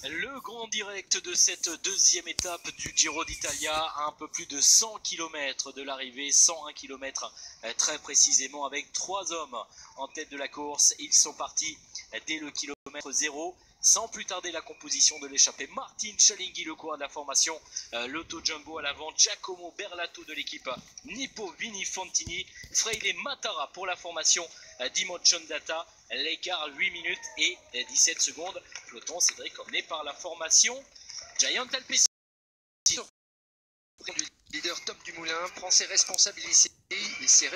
Le grand direct de cette deuxième étape du Giro d'Italia, à un peu plus de 100 km de l'arrivée, 101 km très précisément, avec 3 hommes en tête de la course. Ils sont partis dès le kilomètre 0. Sans plus tarder, la composition de l'échappée. Martin Cialinghi, le coureur de la formation Lotto Jumbo à l'avant. Giacomo Berlato de l'équipe Nippo Vini Fantini. Freile Matara pour la formation Dimotion Data. L'écart 8 minutes et 17 secondes. Peloton, Cédric, emmené par la formation Giant Alpecin. Du leader Tom Dumoulin prend ses responsabilités ici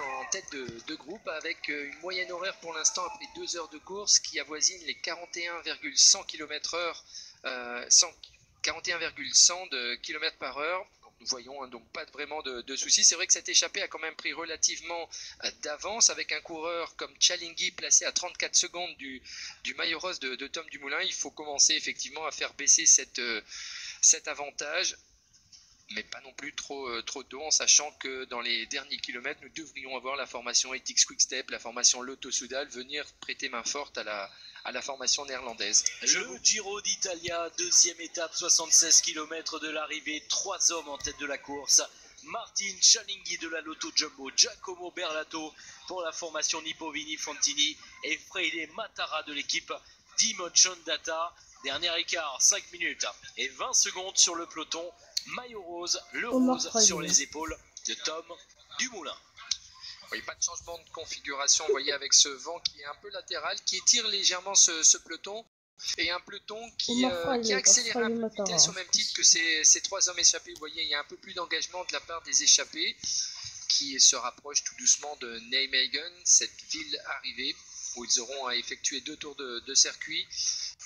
en tête de groupe avec une moyenne horaire pour l'instant après 2 heures de course qui avoisine les 41,100 km/h, 41,100 de km par heure. Nous voyons donc pas vraiment de soucis. C'est vrai que cette échappée a quand même pris relativement d'avance avec un coureur comme Cialinghi placé à 34 secondes du maillot rose de Tom Dumoulin. Il faut commencer effectivement à faire baisser cet avantage, mais pas non plus trop tôt, en sachant que dans les derniers kilomètres, nous devrions avoir la formation Ethics Quickstep, la formation Lotto Soudal venir prêter main forte à la formation néerlandaise. Le Giro d'Italia, deuxième étape, 76 km de l'arrivée, 3 hommes en tête de la course. Martin Cialinghi de la Lotto Jumbo, Giacomo Berlato pour la formation Nippo Vini Fantini et Freile Matara de l'équipe Dimotion Data. Dernier écart, 5 minutes et 20 secondes sur le peloton. Maillot rose, le rose sur les épaules de Tom Dumoulin. Oui, pas de changement de configuration, vous voyez, avec ce vent qui est un peu latéral, qui étire légèrement ce peloton. Et un peloton qui accélère un peu de vitesse au même titre que ces 3 hommes échappés. Vous voyez, il y a un peu plus d'engagement de la part des échappés qui se rapprochent tout doucement de Nijmegen, cette ville arrivée où ils auront à effectuer 2 tours de circuit.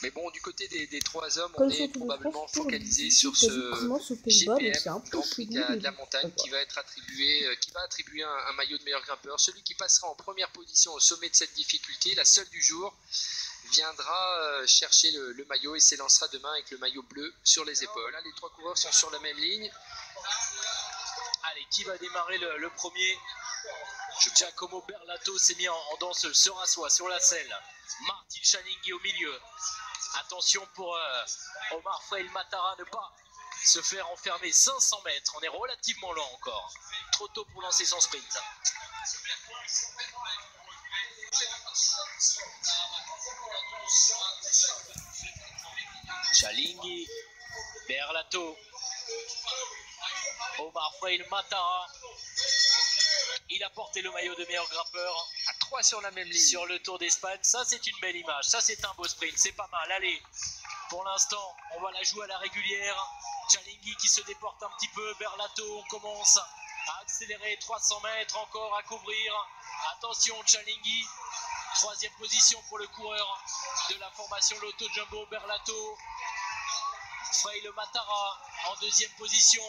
Mais bon, du côté des 3 hommes, on est probablement focalisé sur ce GPM, Grand Prix de la montagne, qui va attribuer un maillot de meilleur grimpeur. Celui qui passera en première position au sommet de cette difficulté, la seule du jour, viendra chercher le maillot et s'élancera demain avec le maillot bleu sur les épaules. Là, les 3 coureurs sont sur la même ligne. Allez, qui va démarrer le premier? Giacomo Berlato s'est mis en danseuse, se rassoit sur la selle. Martin Cialinghi au milieu. Attention pour Omar Freile Matara, ne pas se faire enfermer. 500 mètres, on est relativement lent encore. Trop tôt pour lancer son sprint. Cialinghi, Berlato, Omar Freile Matara. Il a porté le maillot de meilleur grimpeur. À 3 sur la même ligne. Sur le Tour d'Espagne, ça c'est une belle image, ça c'est un beau sprint, c'est pas mal. Allez, pour l'instant, on va la jouer à la régulière. Cialinghi qui se déporte un petit peu, Berlato, on commence à accélérer, 300 mètres encore à couvrir. Attention, Cialinghi, 3e position pour le coureur de la formation Lotto Jumbo, Berlato. Freile Matara en 2e position.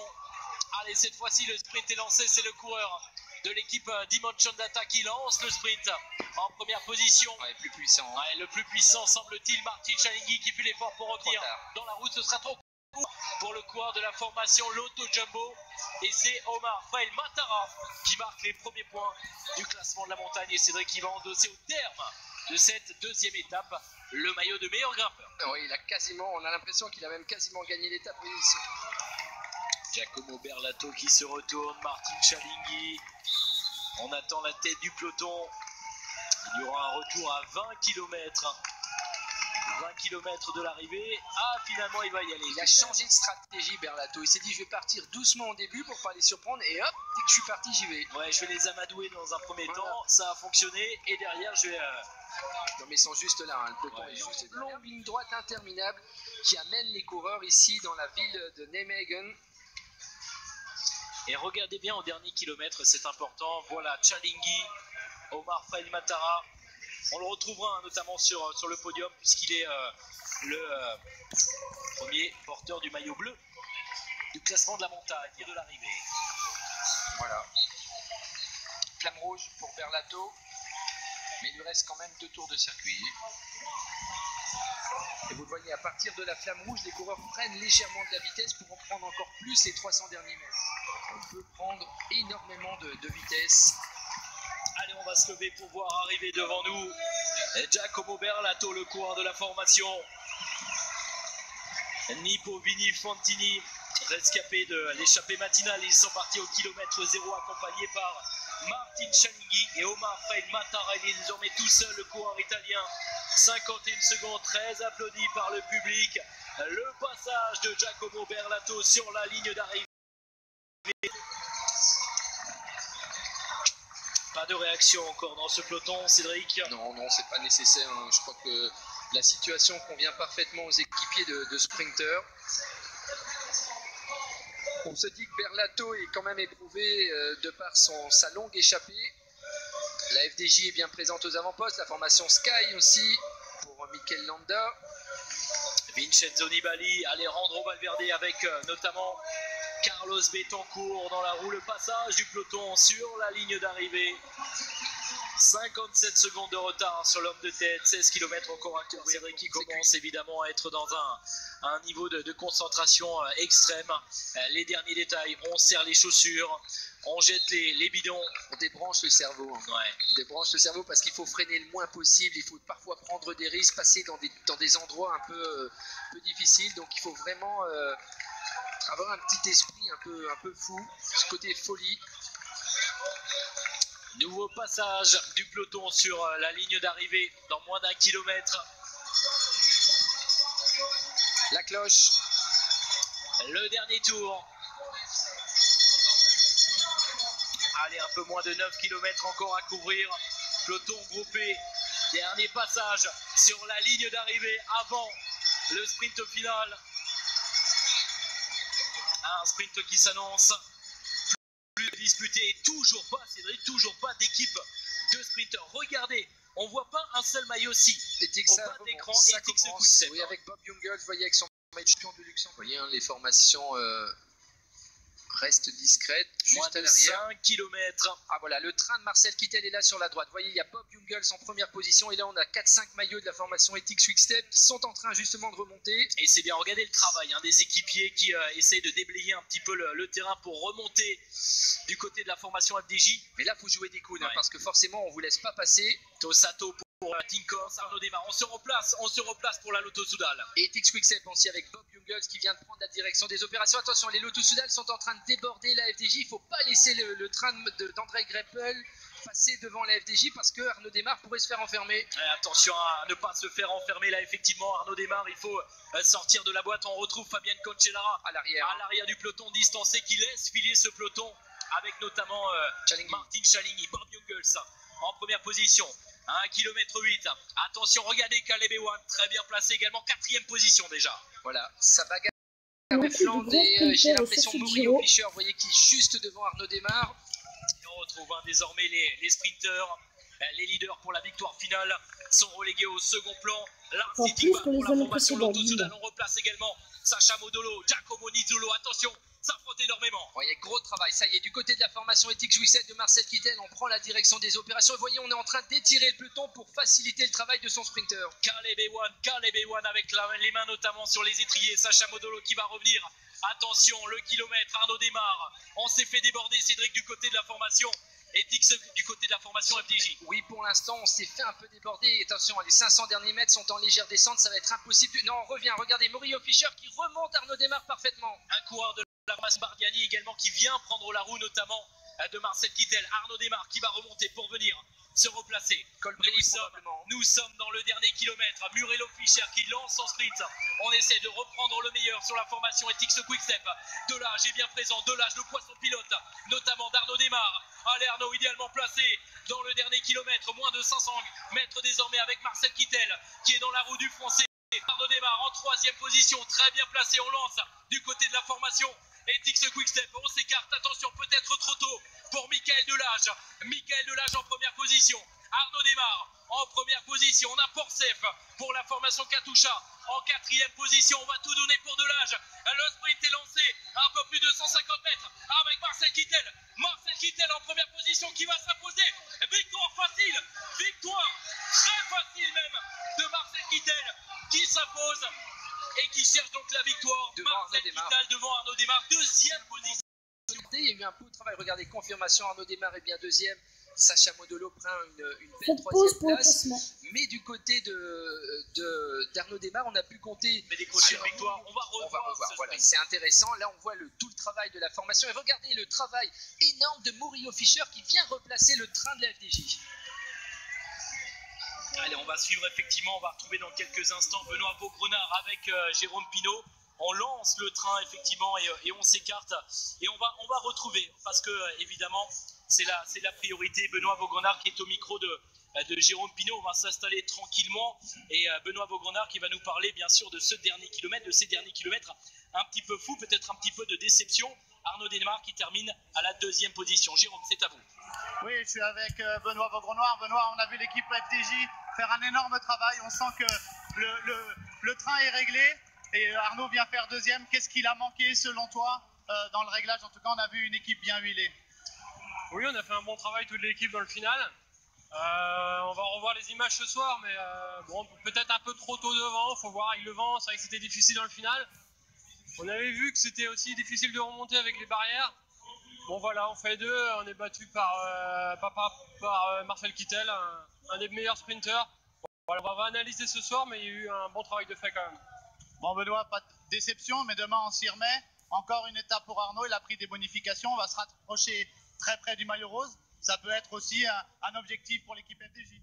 Allez, cette fois-ci, le sprint est lancé, c'est le coureur de l'équipe Dimotion Data qui lance le sprint en première position. Ouais, plus puissant. Ouais, le plus puissant semble-t-il, Martin Cialinghi qui fait l'effort pour revenir dans la route. Ce sera trop court pour le coureur de la formation Lotto Jumbo. Et c'est Omar Freile Matara qui marque les premiers points du classement de la montagne. Et Cédric qui va endosser au terme de cette 2e étape le maillot de meilleur grimpeur. Oui, on a l'impression qu'il a même quasiment gagné l'étape. Giacomo Berlato qui se retourne, Martin Cialinghi. On attend la tête du peloton. Il y aura un retour à 20 km. 20 km de l'arrivée. Ah, finalement, il va y aller. Il a changé de stratégie, Berlato. Il s'est dit, je vais partir doucement au début pour pas les surprendre. Et hop, dès que je suis parti, j'y vais. Ouais, je vais les amadouer dans un premier temps. Ça a fonctionné. Et derrière, je vais... Non, mais ils sont juste là. Le peloton est juste une longue ligne droite interminable qui amène les coureurs ici dans la ville de Nijmegen. Et regardez bien au dernier kilomètre, c'est important. Voilà, Cialinghi, Omar Freile Matara. On le retrouvera notamment sur le podium puisqu'il est le premier porteur du maillot bleu du classement de la montagne et de l'arrivée. Voilà. Flamme rouge pour Berlato. Mais il lui reste quand même 2 tours de circuit. Et vous le voyez, à partir de la flamme rouge, les coureurs prennent légèrement de la vitesse pour en prendre encore plus les 300 derniers mètres. On peut prendre énormément de vitesse. Allez, on va se lever pour voir arriver devant nous Giacomo Berlato, le coureur de la formation Nippo Vini Fantini, rescapés de l'échappée matinale. Ils sont partis au kilomètre 0 accompagnés par Martin Chalinghi et Omar Faïd Mattarelli, désormais tout seul le coureur italien. 51 secondes, très applaudi par le public. Le passage de Giacomo Berlato sur la ligne d'arrivée. Pas de réaction encore dans ce peloton, Cédric? Non, c'est pas nécessaire. Hein. Je crois que la situation convient parfaitement aux équipiers de sprinteurs. On se dit que Berlato est quand même éprouvé de par sa longue échappée. La FDJ est bien présente aux avant-postes, la formation Sky aussi pour Mikel Landa. Vincenzo Nibali, Alejandro Valverde avec notamment Carlos Betancourt dans la roue. Le passage du peloton sur la ligne d'arrivée. 57 secondes de retard sur l'homme de tête, 16 km encore à courir, qui commence évidemment à être dans un niveau de concentration extrême. Les derniers détails, on serre les chaussures, on jette les bidons. On débranche le cerveau. Hein. Ouais. On débranche le cerveau parce qu'il faut freiner le moins possible, il faut parfois prendre des risques, passer dans des endroits un peu difficiles, donc il faut vraiment avoir un petit esprit un peu fou, ce côté folie. Nouveau passage du peloton sur la ligne d'arrivée dans moins d'1 kilomètre. La cloche. Le dernier tour. Allez, un peu moins de 9 km encore à couvrir. Peloton groupé. Dernier passage sur la ligne d'arrivée avant le sprint final. Un sprint qui s'annonce plus disputé, toujours pas, Cédric, toujours pas d'équipe de sprinteurs. Regardez, on voit pas un seul maillot si. Au bas d'écran, Etix Quick-Step. Oui, avec Bob Jungels, vous voyez avec son maillot champion de Luxembourg. Vous voyez, hein, les formations restent discrètes. Moins de 5 km. Ah voilà, le train de Marcel Kittel est là sur la droite. Vous voyez, il y a Bob Jungels en première position. Et là, on a 4-5 maillots de la formation Etix Quick-Step qui sont en train justement de remonter. Et c'est bien, regardez le travail des équipiers qui essayent de déblayer un petit peu le terrain pour remonter du côté de la formation FDJ. Mais là, il faut jouer des coudes, parce que forcément, on ne vous laisse pas passer. Tossato pour Tinkoff, Arnaud Démarre. On se replace pour la Lotto Soudal. Et Etix Quick-Step aussi avec Bob Jungels qui vient de prendre la direction des opérations. Attention, les Lotto Soudal sont en train de déborder la FDJ. Il ne faut pas laisser le train d'André Greppel passer devant la FDJ parce que Arnaud Démarre pourrait se faire enfermer. Et attention à ne pas se faire enfermer là, effectivement. Arnaud Démarre, il faut sortir de la boîte. On retrouve Fabien Cancellara à l'arrière du peloton distancé qui laisse filer ce peloton avec notamment Martin Chalinghi, Bob Jungels en première position. 1 km 8. Attention, regardez Caleb Ewan, très bien placé également, 4e position déjà. Voilà, ça bagarre avec Flandre et j'ai l'impression Mourinho Fischer, vous voyez, qui est juste devant Arnaud Démarre. Et on retrouve désormais les sprinteurs, les leaders pour la victoire finale sont relégués au second plan. Lars Sittingba pour la formation Lotto Soudal. On replace également Sacha Modolo, Giacomo Nizzolo. Attention, ça frotte énormément. Vous voyez, gros travail, ça y est, du côté de la formation Etix Quick-Step de Marcel Kittel, on prend la direction des opérations. Et vous voyez, on est en train d'étirer le peloton pour faciliter le travail de son sprinter. Caleb Ewan avec les mains notamment sur les étriers. Sacha Modolo qui va revenir. Attention, le kilomètre, Arnaud Démarre. On s'est fait déborder, Cédric, du côté de la formation Etix, du côté de la formation FDJ. Oui, pour l'instant, on s'est fait un peu déborder. Attention, les 500 derniers mètres sont en légère descente, ça va être impossible. Non, on revient, regardez, Mourinho Fischer qui remonte Arnaud Démarre parfaitement. Un coureur de la formation Bardiani également qui vient prendre la roue, notamment de Marcel Kittel. Arnaud Démarre qui va remonter pour venir se replacer. Nous sommes dans le dernier kilomètre. Murello Fischer qui lance son sprint. On essaie de reprendre le meilleur sur la formation Etix Quick-Step. Delage est bien présent. Delage, le poisson pilote, notamment d'Arnaud Démarre. Allez, Arnaud idéalement placé dans le dernier kilomètre. Moins de 500 mètres désormais avec Marcel Kittel qui est dans la roue du français. Arnaud Démarre en 3e position. Très bien placé. On lance du côté de la formation Etix Quick-Step, on s'écarte, attention, peut-être trop tôt pour Michael Delage. Michael Delage en première position. Arnaud Démarre en première position. On a Porcef pour la formation Katusha en 4e position. On va tout donner pour Delage. Le sprint est lancé, un peu plus de 150 mètres avec Marcel Kittel. Marcel Kittel en première position qui va s'imposer. Victoire facile, victoire très facile même de Marcel Kittel qui s'impose et qui cherche donc la victoire. Marcel Kittel devant Arnaud Démarre, 2e position. Il y a eu un peu de travail, regardez, confirmation, Arnaud Démarre est bien 2e. Sacha Modolo prend une belle troisième place. Mais du côté d'Arnaud Démarre, on a pu compter. Mais décrocher une victoire, on va revoir. Voilà, c'est intéressant. Là, on voit tout le travail de la formation. Et regardez le travail énorme de Murillo Fischer qui vient replacer le train de la FDJ. Allez, on va suivre effectivement, on va retrouver dans quelques instants Benoît Vaugrenard avec Jérôme Pinault. On lance le train effectivement et on s'écarte et on va retrouver parce que évidemment c'est la priorité. Benoît Vaugrenard qui est au micro de Jérôme Pinault. On va s'installer tranquillement et Benoît Vaugrenard qui va nous parler bien sûr de ce dernier kilomètre, de ces derniers kilomètres un petit peu fou, peut-être un petit peu de déception. Arnaud Démarre qui termine à la 2e position. Jérôme, c'est à vous. Oui, je suis avec Benoît Vaugrenard. Benoît, on a vu l'équipe FDJ faire un énorme travail. On sent que le train est réglé et Arnaud vient faire 2e. Qu'est-ce qu'il a manqué selon toi dans le réglage? En tout cas, on a vu une équipe bien huilée. Oui, on a fait un bon travail toute l'équipe dans le final. On va revoir les images ce soir, mais bon, peut-être un peu trop tôt devant. Il faut voir avec le vent. C'est vrai que c'était difficile dans le final. On avait vu que c'était aussi difficile de remonter avec les barrières. Bon voilà, on fait 2, on est battu par Marcel Kittel, un des meilleurs sprinteurs. Voilà, on va analyser ce soir, mais il y a eu un bon travail de fait quand même. Bon Benoît, pas de déception, mais demain on s'y remet. Encore une étape pour Arnaud, il a pris des bonifications, on va se rapprocher très près du maillot rose. Ça peut être aussi un objectif pour l'équipe FDJ.